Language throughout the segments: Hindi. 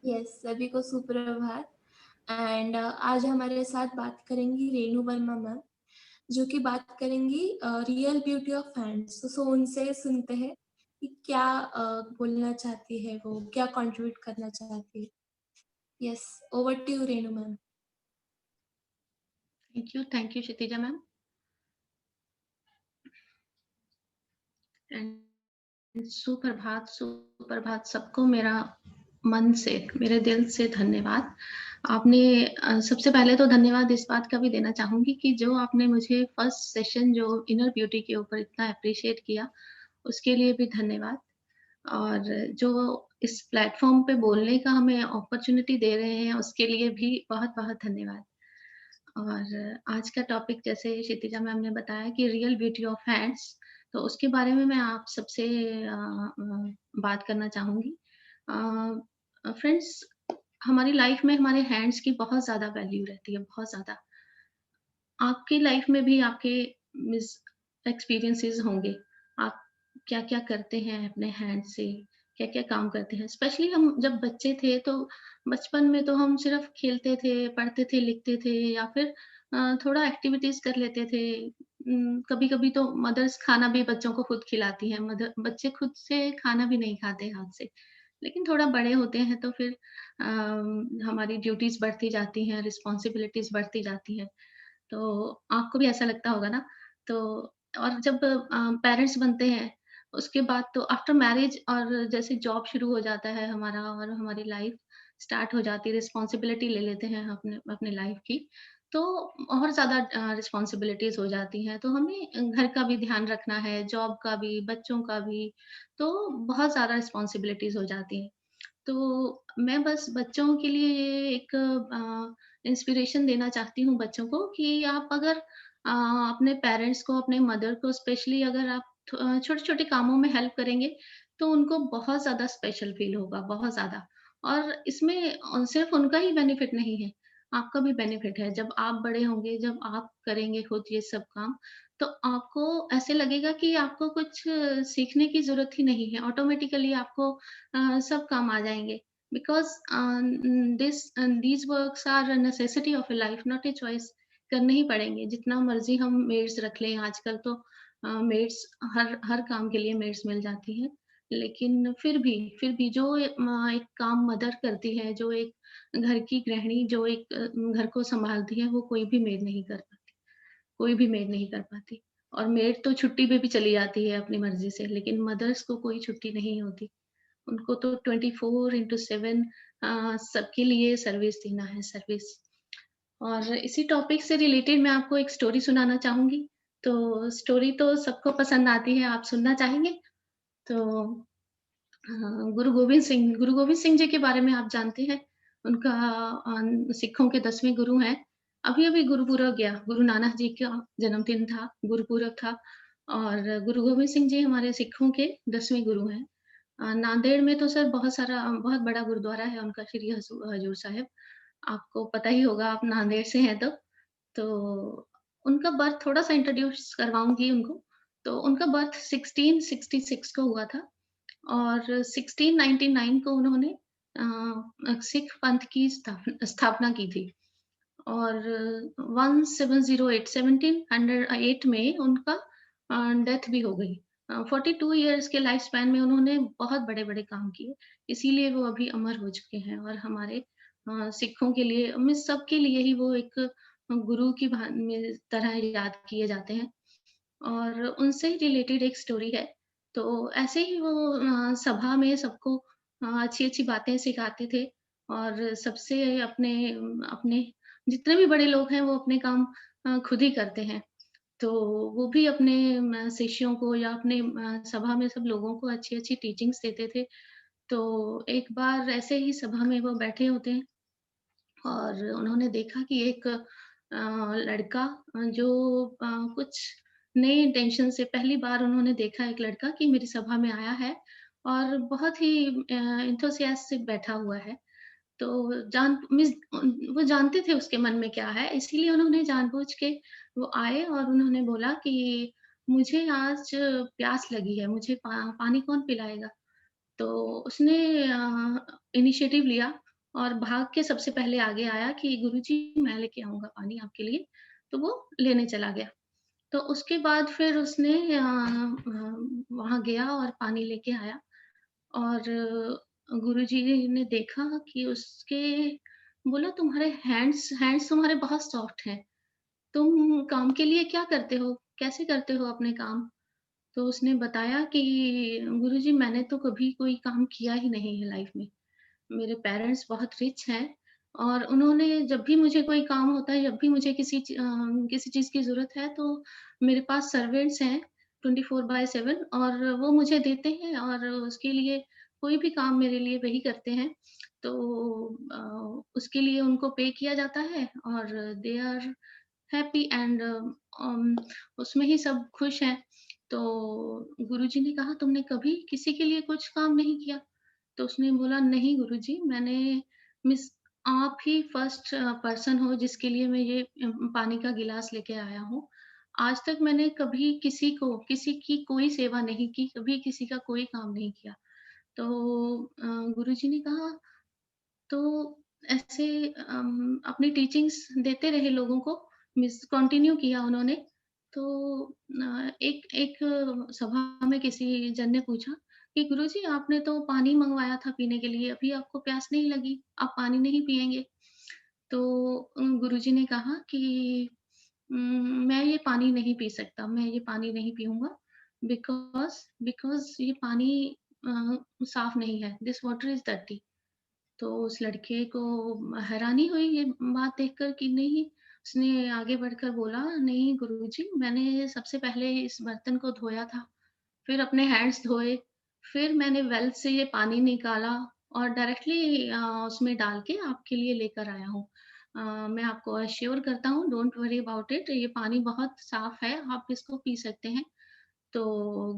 यस, सभी को सुप्रभात। एंड आज हमारे साथ बात करेंगी रेणु वर्मा मैम, जो कि बात करेंगी रियल ब्यूटी ऑफ हैंड्स। सो उनसे सुनते हैं कि क्या बोलना चाहती है वो, क्या कंट्रीब्यूट करना चाहती है। Yes, over to you Renu ma'am. Thank you Kshitija ma'am. And सुप्रभात सुप्रभात सबको मेरा मन से, मेरे दिल से धन्यवाद। आपने सबसे पहले तो धन्यवाद इस बात का भी देना चाहूँगी कि जो आपने मुझे फर्स्ट सेशन जो इनर ब्यूटी के ऊपर इतना एप्रिशिएट किया, उसके लिए भी धन्यवाद। और जो इस प्लेटफ़ॉर्म पे बोलने का हमें अपॉर्च्युनिटी दे रहे हैं, उसके लिए भी बहुत-बहुत धन्यवाद। और आज का टॉपिक जैसे क्षितिजा मैम ने बताया कि रियल ब्यूटी ऑफ हैंड्स, तो उसके बारे में मैं आप सबसे बात करना चाहूँगी। फ्रेंड्स, हमारी लाइफ में हमारे हैंड्स की बहुत ज़्यादा वैल्यू रहती है, बहुत ज़्यादा। आपकी लाइफ में भी आपके मिस एक्सपीरियंसेस होंगे। आप क्या-क्या करते हैं अपने हैंड से, क्या-क्या काम करते हैं? स्पेशली हम जब बच्चे थे तो बचपन में तो हम सिर्फ़ खेलते थे, पढ़ते थे, लिखते थे या फिर थोड़ा एक्टिविटीज़ कर लेते थे। कभी-कभी तो मदर्स खाना भी बच्चों को खुद खिलाती हैं, बच्चे खुद से खाना भी नहीं खाते हाथ से। लेकिन थोड़ा बड़े होते हैं तो फिर हमारी ड्यूटीज़ बढ़ती जाती हैं, रिस्पॉन्सिबिलिटीज़ बढ़ती जाती हैं। तो आपको भी ऐसा लगता होगा ना? तो और जब पेरेंट्स बनते हैं, उसके बाद तो आफ्टर मैरिज और जैसे जॉब शुरू हो जाता है हमारा और हमारी लाइफ स्टार्ट हो जाती है, रिस्पॉन्सिबिलिटी ले लेते हैं अपने अपने लाइफ की, तो और ज़्यादा रिस्पॉन्सिबिलिटीज़ हो जाती हैं। तो हमें घर का भी ध्यान रखना है, जॉब का भी, बच्चों का भी, तो बहुत ज़्यादा रिस्पॉन्सिबिलिटीज़ हो जाती हैं। तो मैं बस बच्चों के लिए ये एक इंस्पिरेशन देना चाहती हूँ बच्चों को कि आप अगर अपने पेरेंट्स को, अपने मदर को स्पेशली अगर आप छोटे-छोटे कामों में हेल्प करेंगे, तो उनको बहुत ज़्यादा स्पेशल फ़ील होगा, बहुत ज़्यादा। और इसमें सिर्फ़ उनका ही बेनिफिट नहीं है, आपका भी बेनिफिट है। जब आप बड़े होंगे, जब आप करेंगे खुद ये सब काम, तो आपको ऐसे लगेगा कि आपको कुछ सीखने की ज़रूरत ही नहीं है, ऑटोमेटिकली आपको सब काम आ जाएँगे। Because these works are a necessity of a life, not a choice। करने ही पड़ेंगे, जितना मर्ज़ी हम मेड्स रख लें, आजकल तो मेड्स हर हर काम के लिए मेड्स मिल जाती हैं। लेकिन फिर भी जो एक काम मदर करती है, जो एक घर की गृहिणी जो एक घर को सँभालती है, वो कोई भी मेड नहीं कर पाती, कोई भी मेड नहीं कर पाती। और मेड तो छुट्टी पे भी चली जाती है अपनी मर्ज़ी से, लेकिन मदर्स को कोई छुट्टी नहीं होती। उनको तो 24/7 सबके लिए सर्विस देना है, सर्विस। और इसी टॉपिक से रिलेटेड मैं आपको एक स्टोरी सुनाना चाहूँगी। तो स्टोरी तो सबको पसंद आती है, आप सुनना चाहेंगे? तो गुरु गोविंद सिंह जी के बारे में आप जानते हैं? उनका सिखों के 10वें गुरु हैं। अभी-अभी गुरुपुरब गया, गुरु नानक जी का जन्मदिन था, गुरुपुरब था और गुरु गोविंद सिंह जी हमारे सिखों के 10वें गुरु हैं। नांदेड़ में तो सर बहुत बड़ा गुरुद्वारा है उनका श्री हज़ूर साहिब। आपको पता ही होगा, आप नांदेड़ से हैं तो। तो उनका बर्थ थोड़ा-सा इंट्रोड्यूस करवाऊँगी उनको। तो उनका बर्थ 1666 को हुआ था और 1699 को उन्होंने सिख पंथ की स्थापना की थी और 1708 में उनका डेथ भी हो गई। 42 इयर्स के लाइफ स्पैन में उन्होंने बहुत बड़े-बड़े काम किए, इसीलिए वो अभी अमर हो चुके हैं और हमारे सिखों के लिए सबके लिए ही वो एक गुरु की तरह याद किए जाते हैं। और उनसे रिलेटेड एक स्टोरी है। तो ऐसे ही वो सभा में सबको अच्छी-अच्छी बातें सिखाते थे और सबसे अपने अपने जितने भी बड़े लोग हैं वो अपने काम खुद ही करते हैं। तो वो भी अपने शिष्यों को या अपने सभा में सब लोगों को अच्छी-अच्छी टीचिंग्स देते थे। तो एक बार ऐसे ही सभा में वो बैठे होते हैं और उन्होंने देखा कि एक लड़का जो कुछ नए इंटेंशन से पहली बार उन्होंने देखा एक लड़का कि मेरी सभा में आया है और बहुत ही एंथुसियास्ट से बैठा हुआ है। तो वो जानते थे उसके मन में क्या है, इसीलिए उन्होंने जानबूझ के वो आए और उन्होंने बोला कि मुझे आज प्यास लगी है, मुझे पानी कौन पिलाएगा? तो उसने इनिशिएटिव लिया और भाग के सबसे पहले आगे आया कि गुरुजी मैं लेके आऊँगा पानी आपके लिए, तो वो लेने चला गया। तो उसके बाद फिर उसने वहाँ गया और पानी लेके आया और गुरुजी ने देखा कि उसके बोला तुम्हारे हैंड्स हैंड्स तुम्हारे बहुत सॉफ्ट हैं। तुम काम के लिए क्या करते हो? कैसे करते हो अपने काम? तो उसने बताया कि गुरुजी मैंने तो कभी कोई काम किया ही नहीं है लाइफ में। मेरे पेरेंट्स बहुत रिच हैं और उन्होंने जब भी मुझे कोई काम होता है, जब भी मुझे किसी चीज़ की ज़रूरत है तो मेरे पास सर्वेंट्स हैं 24/7 और वो मुझे देते हैं और उसके लिए कोई भी काम मेरे लिए वही करते हैं। तो उसके लिए उनको पे किया जाता है और दे आर हैप्पी एंड उसमें ही सब खुश हैं। तो गुरुजी ने कहा तुमने कभी किसी के लिए कुछ काम नहीं किया? तो उसने बोला नहीं गुरुजी मैंने मिस आप ही फर्स्ट पर्सन हो जिसके लिए मैं ये पानी का गिलास लेके आया हूँ। आज तक मैंने कभी किसी की कोई सेवा नहीं की, कभी किसी का कोई काम नहीं किया। तो गुरुजी ने कहा तो ऐसे अपनी टीचिंग्स देते रहे लोगों को, मिस कंटिन्यू किया उन्होंने। तो एक एक सभा में किसी जन ने पूछा कि गुरुजी आपने तो पानी मँगवाया था पीने के लिए, अभी आपको प्यास नहीं लगी, आप पानी नहीं पिएँगे? तो गुरुजी ने कहा कि मैं ये पानी नहीं पी सकता, मैं ये पानी नहीं पीऊँगा बिकॉज़ बिकॉज़ ये पानी साफ नहीं है, दिस वाटर इज़ डर्टी। तो उस लड़के को हैरानी हुई ये बात देखकर कि नहीं उसने आगे बढ़कर बोला, "नहीं गुरुजी, मैंने सबसे पहले इस बर्तन को धोया था, फिर अपने हैंड्स धोए, फिर मैंने वेल से ये पानी निकाला और डायरेक्टली उसमें डाल के आपके लिए लेकर आया हूँ। मैं आपको एश्योर करता हूँ, डोंट वरी अबाउट इट, ये पानी बहुत साफ है, आप इसको पी सकते हैं।" तो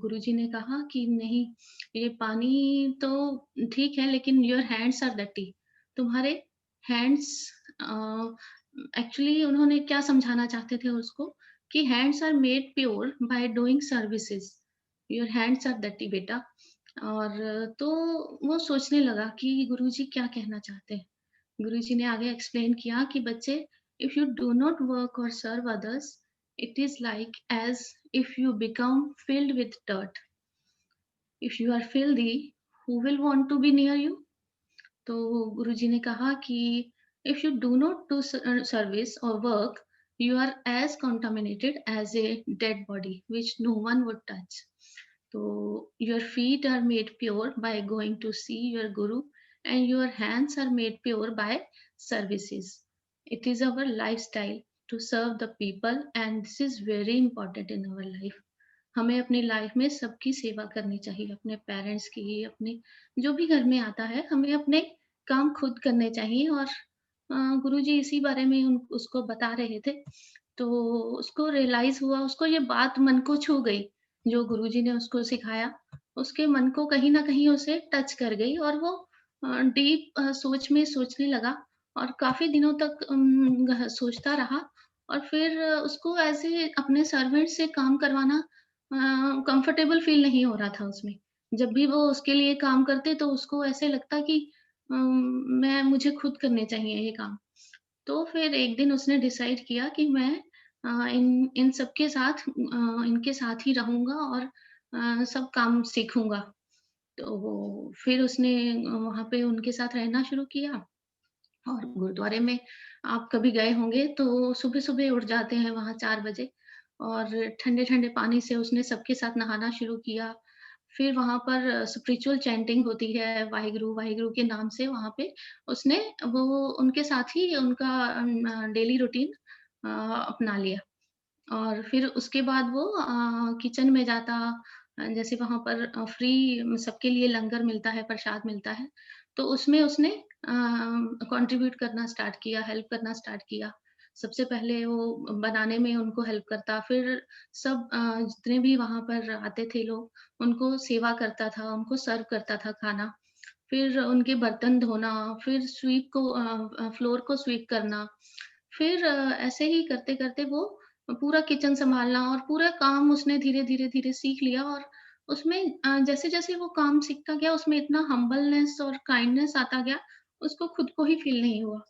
गुरुजी ने कहा कि नहीं, ये पानी तो ठीक है लेकिन योर हैंड्स आर डर्टी। तुम्हारे हैंड्स अ, एक्चुअली उन्होंने क्या समझाना चाहते थे उसको कि hands are made pure by doing services. Your hands are dirty बेटा। और तो वो सोचने लगा कि गुरुजी क्या कहना चाहते हैं। गुरुजी ने आगे एक्सप्लेन किया कि बच्चे if you do not work और serve others it is like as if you become filled with dirt. If you are filthy, who will want to be near you? तो गुरुजी ने कहा कि if you do not do service or work, you are as contaminated as a dead body, which no one would touch. So your feet are made pure by going to see your guru, and your hands are made pure by services. It is our lifestyle to serve the people, and this is very important in our life. हमें अपनी लाइफ में सबकी सेवा करनी चाहिए, अपने पेरेंट्स की, अपने जो भी घर में आता है, हमें अपने काम खुद करने चाहिए और गुरुजी इसी बारे में उन उसको बता रहे थे। तो उसको रियलाइज़ हुआ, उसको ये बात मन को छू गई, जो गुरुजी ने उसको सिखाया। उसके मन को कहीं न कहीं उसे टच कर गई और वो डीप सोच में सोचने लगा और काफ़ी दिनों तक सोचता रहा और फिर उसको ऐसे अपने सर्वेंट से काम करवाना कंफर्टेबल फ़ील नहीं हो रहा था उसमें। जब भी वो उसके लिए काम करते तो उसको ऐसे लगता कि मैं मुझे खुद करने चाहिए ये काम। तो फिर एक दिन उसने डिसाइड किया कि मैं इन इन सबके साथ इनके साथ ही रहूँगा और सब काम सीखूँगा। तो वो फिर उसने वहाँ पे उनके साथ रहना शुरू किया और गुरुद्वारे में आप कभी गए होंगे तो सुबह-सुबह उठ जाते हैं वहाँ 4 बजे और ठंडे-ठंडे पानी से उसने सबके साथ नहाना शुरू किया। फिर वहाँ पर स्पिरिचुअल चैंटिंग होती है, वाहिगुरु, वाहिगुरु के नाम से वहाँ पे उसने वो उनके साथ ही उनका डेली रूटीन अपना लिया। और फिर उसके बाद वो किचन में जाता जैसे वहाँ पर फ्री सबके लिए लंगर मिलता है, प्रसाद मिलता है, तो उसमें उसने कंट्रीब्यूट करना स्टार्ट किया, हेल्प करना स्टार्ट किया। सबसे पहले वो बनाने में उनको हेल्प करता, फिर सब जितने भी वहाँ पर आते थे लोग, उनको सेवा करता था, उनको सर्व करता था खाना। फिर उनके बर्तन धोना, फिर फ्लोर को स्वीप करना। फिर ऐसे ही करते-करते वो पूरा किचन सँभालना और पूरा काम उसने धीरे-धीरे सीख लिया और उसमें जैसे-जैसे वो काम सीखता गया, उसमें इतना हम्बलनेस और काइंडनेस आता गया उसको खुद को ही फ़ील नहीं हुआ।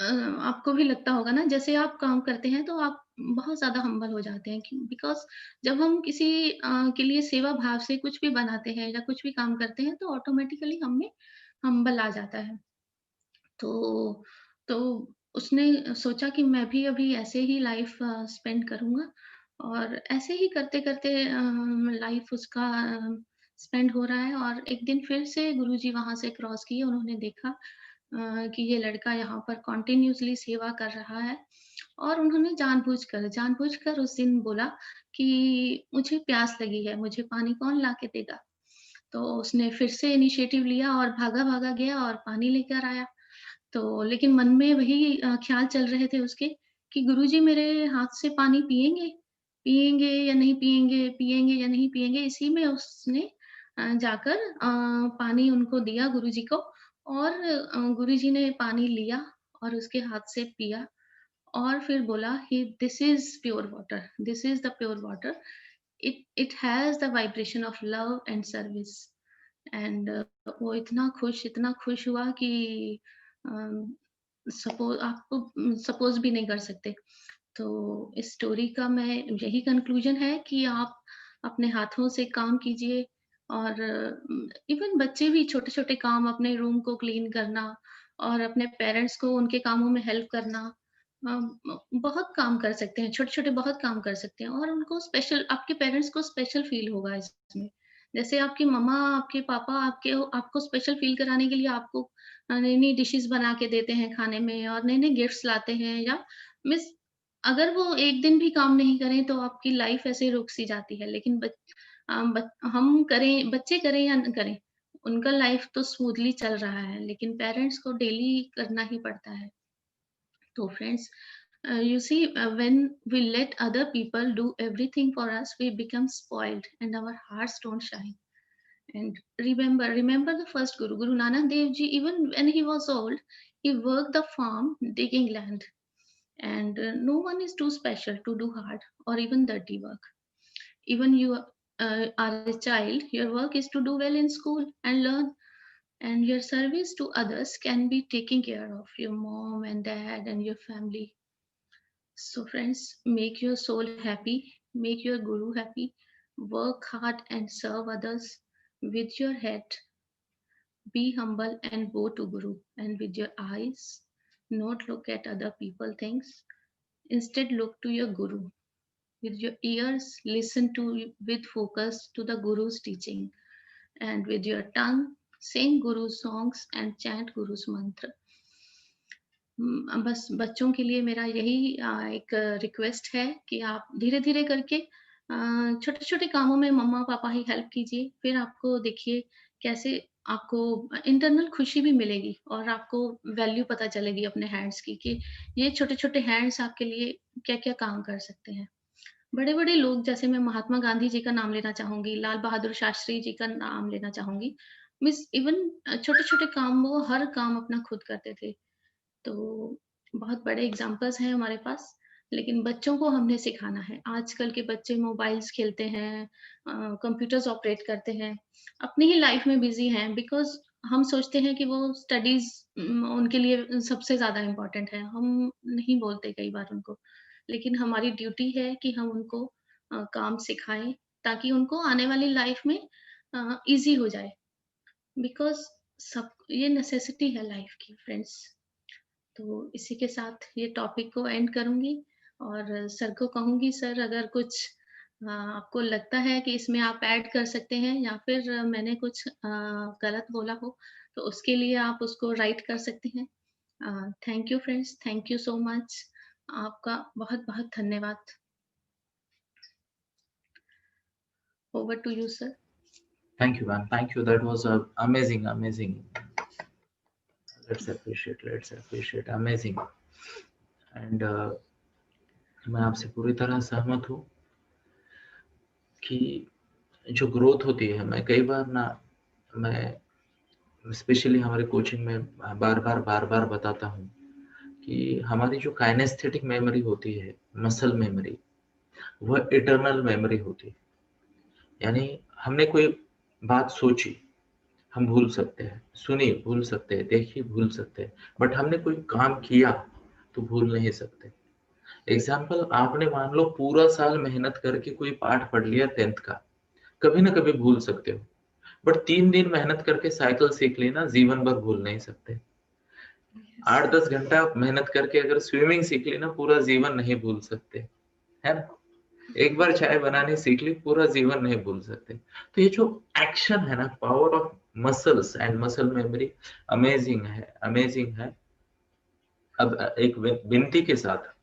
आपको भी लगता होगा ना, जैसे आप काम करते हैं तो आप बहुत ज़्यादा हम्बल हो जाते हैं, कि बिकॉज़ जब हम किसी के लिए सेवा भाव से कुछ भी बनाते हैं या कुछ भी काम करते हैं तो ऑटोमेटिकली हम में हम्बल आ जाता है। तो तो उसने सोचा कि मैं भी अभी ऐसे ही लाइफ़ स्पेंड करूँगा, और ऐसे ही करते-करते लाइफ़ उसका स्पेंड हो रहा है। और एक दिन फिर से गुरुजी वहाँ से क्रॉस किए, उन्होंने देखा कि ये लड़का यहाँ पर कंटिन्यूअसली सेवा कर रहा है, और उन्होंने जानबूझकर उस दिन बोला कि मुझे प्यास लगी है, मुझे पानी कौन ला के देगा? तो उसने फिर से इनिशिएटिव लिया और भागा-भागा गया और पानी लेकर आया। तो लेकिन मन में वही ख़्याल चल रहे थे उसके कि गुरुजी मेरे हाथ से पानी पिएँगे? पिएँगे या नहीं पिएँगे? पिएँगे या नहीं पिएँगे? इसी में उसने जाकर पानी उनको दिया गुरुजी को, और गुरुजी ने पानी लिया और उसके हाथ से पिया, और फिर बोला कि this is pure water, this is the pure water, it has the vibration of love and service. And वो इतना खुश हुआ कि अम, सपोज़ भी नहीं कर सकते। तो इस स्टोरी का मैं यही कंक्लूज़न है कि आप अपने हाथों से काम कीजिए, और इवन बच्चे भी छोटे-छोटे काम, अपने रूम को क्लीन करना और अपने पेरेंट्स को उनके कामों में हेल्प करना, बहुत काम कर सकते हैं, छोटे-छोटे बहुत काम कर सकते हैं, और उनको स्पेशल, आपके पेरेंट्स को स्पेशल फ़ील होगा इसमें। जैसे आपकी मम्मा, आपके पापा आपको स्पेशल फ़ील कराने के लिए आपको नई-नई डिशेज़ बना के देते हैं खाने में, और नए-नए गिफ्ट्स लाते हैं, या मीन्स अगर वो एक दिन भी काम नहीं करें तो आपकी लाइफ़ ऐसे रुक सी जाती है। लेकिन हम करें, बच्चे करें या न करें, उनका लाइफ़ तो स्मूथली चल रहा है, लेकिन पेरेंट्स को डेली करना ही पड़ता है। तो friends, you see, when we let other people do everything for us, we become spoiled and our hearts don't shine. And remember the first Guru, Guru Nanak Dev Ji, even when he was old, he worked the farm digging land. And no one is too special to do hard or even dirty work. Even you are a child, your work is to do well in school and learn, and your service to others can be taking care of your mom and dad and your family. So friends, make your soul happy, make your guru happy, work hard and serve others with your head. Be humble and go to Guru, and with your eyes, not look at other people things. Instead, look to your Guru. With your ears, listen to with focus to the Guru's teaching, and with your tongue, sing Guru's songs and chant Guru's mantra. बस बच्चों के लिए मेरा यही एक रिक्वेस्ट है कि आप धीरे-धीरे करके छोटे-छोटे कामों में मम्मा-पापा ही हेल्प कीजिए। फिर आपको देखिए कैसे आपको इंटरनल खुशी भी मिलेगी, और आपको वैल्यू पता चलेगी अपने हैंड्स की, कि ये छोटे-छोटे हैंड्स आपके लिए क्या-क्या काम कर सकते हैं। बड़े-बड़े लोग, जैसे मैं महात्मा गांधी जी का नाम लेना चाहूँगी, लाल बहादुर शास्त्री जी का नाम लेना चाहूँगी। मीन्स इवन छोटे-छोटे काम, वो हर काम अपना खुद करते थे। तो बहुत बड़े एग्ज़ाम्पल्स हैं हमारे पास, लेकिन बच्चों को हमने सिखाना है। आजकल के बच्चे मोबाइल्स खेलते हैं, कंप्यूटर्स ऑपरेट करते हैं, अपनी ही लाइफ़ में बिज़ी हैं, बिकॉज़ हम सोचते हैं कि वो स्टडीज़ उनके लिए सबसे ज़्यादा इम्पोर्टेंट है। हम नहीं बोलते कई बार उनको, लेकिन हमारी ड्यूटी है कि हम उनको काम सिखाएँ, ताकि उनको आने वाली लाइफ़ में ईज़ी हो जाए, बिकॉज़ सब ये नेसेसिटी है लाइफ़ की फ्रेंड्स। तो इसी के साथ ये टॉपिक को एंड करूँगी, और सर को कहूँगी, सर अगर कुछ आपको लगता है कि इसमें आप ऐड कर सकते हैं, या फिर मैंने कुछ गलत बोला हो, तो उसके लिए आप उसको राइट कर सकते हैं। Thank you friends, thank you so much. आपका बहुत-बहुत धन्यवाद। Over to you sir. Thank you, ma'am. Thank you. That was amazing, amazing. Let's appreciate. Amazing. And मैं आपसे पूरी तरह सहमत हूँ कि जो ग्रोथ होती है, मैं कई बार ना, मैं स्पेशली हमारे कोचिंग में बार-बार बताता हूँ कि हमारी जो काइनेस्थेटिक मेमोरी होती है, मसल मेमोरी, वह इटर्नल मेमोरी होती है। यानी हमने कोई बात सोची, हम भूल सकते हैं, सुनिए भूल सकते हैं, देखिए भूल सकते हैं, बट हमने कोई काम किया तो भूल नहीं सकते। एग्जाम्पल, आपने मान लो पूरा साल मेहनत करके कोई पाठ पढ़ लिया 10th का, कभी ना कभी भूल सकते हो, बट 3 दिन मेहनत करके साइकिल सीख ली ना, जीवन भर भूल नहीं सकते। 8-10 घंटा मेहनत करके अगर स्विमिंग सीख ली ना, पूरा जीवन नहीं भूल सकते, है ना। एक बार चाय बनानी सीख ली, पूरा जीवन नहीं भूल सकते। तो ये जो एक्शन है ना, power of muscles and muscle memory, amazing है, अमेजिंग है। अब एक विनती के साथ